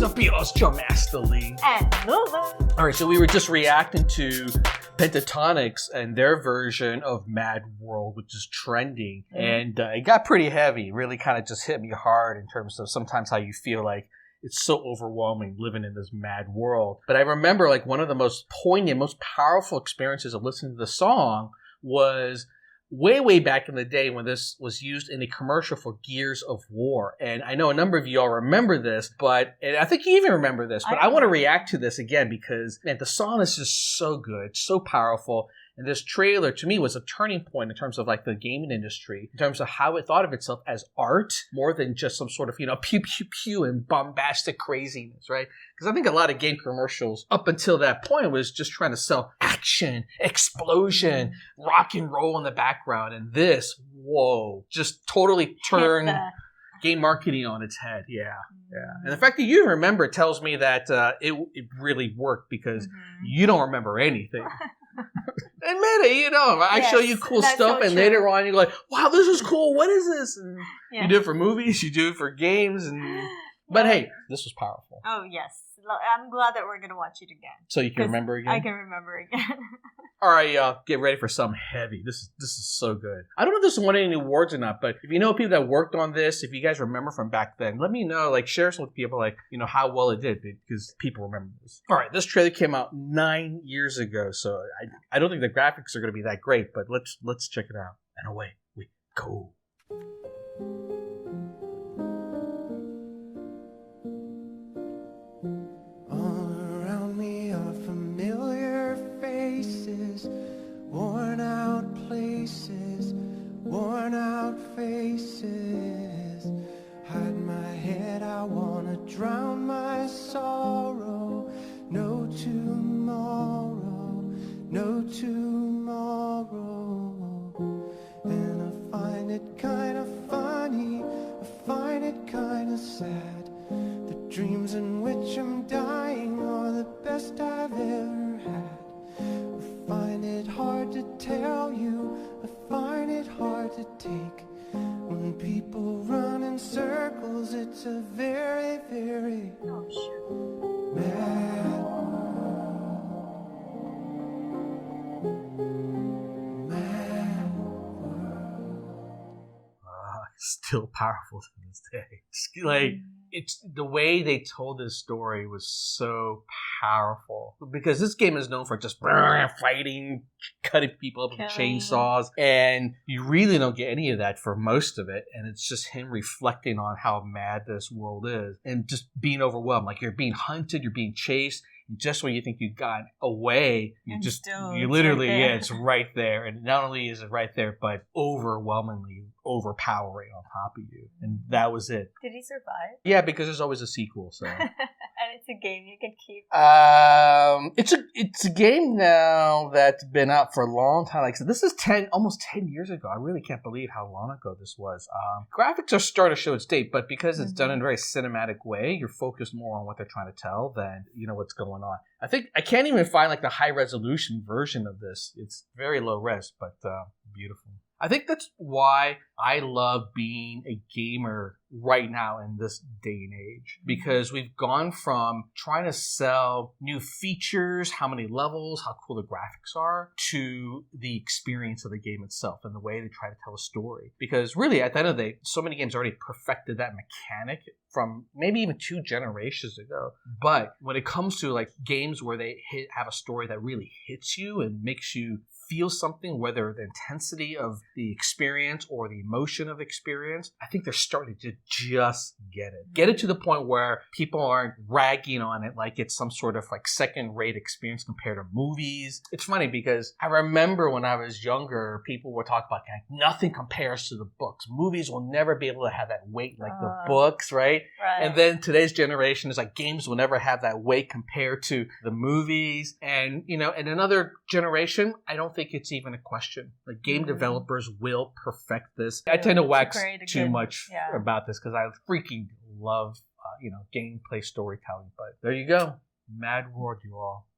is up, yours, Joe Master Lee. And Lulu. All right, so we were just reacting to Pentatonix and their version of Mad World, which is trending. And it got pretty heavy. It really kind of just hit me hard in terms of sometimes how you feel like it's so overwhelming living in this mad world. But I remember like one of the most poignant, most powerful experiences of listening to the song was way back in the day when this was used in a commercial for Gears of War. And I know a number of you all remember this, and I think you even remember this, but I want to react to this again because, man, the song is just so good, so powerful. And this trailer, to me, was a turning point in terms of like the gaming industry, in terms of how it thought of itself as art more than just some sort of, pew, pew, pew and bombastic craziness, right? Because I think a lot of game commercials up until that point was just trying to sell action, explosion, rock and roll in the background. And this, whoa, just totally turned game marketing on its head. Yeah. And the fact that you remember tells me that it really worked because you don't remember anything. Admit it, I show you cool stuff and later on you're like, wow, this is cool. What is this? And you do it for movies, you do it for games. But hey, this was powerful. Oh, yes. I'm glad that we're going to watch it again. So you can remember again? I can remember again. All right, y'all, get ready for something heavy. This is so good. I don't know if this won any awards or not, but if you know people that worked on this, if you guys remember from back then, let me know. Like, share some with people, like, how well it did, because people remember this. All right, this trailer came out 9 years ago, so I don't think the graphics are going to be that great, but let's check it out. And away we go. Worn out faces, hide my head, I wanna drown my sorrow. No tomorrow, no tomorrow. And I find it kinda funny, I find it kinda sad. The dreams in which I'm dying are the best I've ever had. I find it hard to tell you, I find it hard to take. When people run in circles, it's a very, very mad world. Mad world. Still powerful to this day. It's the way they told this story was so powerful because this game is known for just fighting, cutting people up with chainsaws, and you really don't get any of that for most of it. And it's just him reflecting on how mad this world is and just being overwhelmed. Like you're being hunted, you're being chased. Just when you think you got away, it's right there. And not only is it right there, but overwhelmingly overpowering on top of you. And that was it. Did he survive? Yeah, because there's always a sequel. So. And it's a game you can keep. It's a game now that's been out for a long time. Like I said, this is almost 10 years ago. I really can't believe how long ago this was. Graphics are starting to show its date, but because it's done in a very cinematic way, you're focused more on what they're trying to tell than what's going on. I think I can't even find like the high resolution version of this. It's very low res, but beautiful. I think that's why I love being a gamer right now in this day and age, because we've gone from trying to sell new features, how many levels, how cool the graphics are, to the experience of the game itself and the way they try to tell a story. Because really, at the end of the day, so many games already perfected that mechanic from maybe even 2 generations ago. But when it comes to like games where they have a story that really hits you and makes you feel something, whether the intensity of the experience or the emotion of the experience, I think they're starting to just get it. Get it to the point where people aren't ragging on it like it's some sort of like second-rate experience compared to movies. It's funny because I remember when I was younger, people would talk about like nothing compares to the books. Movies will never be able to have that weight like the books, right? And then today's generation is like games will never have that weight compared to the movies. And, in another generation, I don't think it's even a question. Like game developers will perfect this. I tend to wax too much about this because I freaking love, gameplay storytelling. But there you go. Mad World, you all.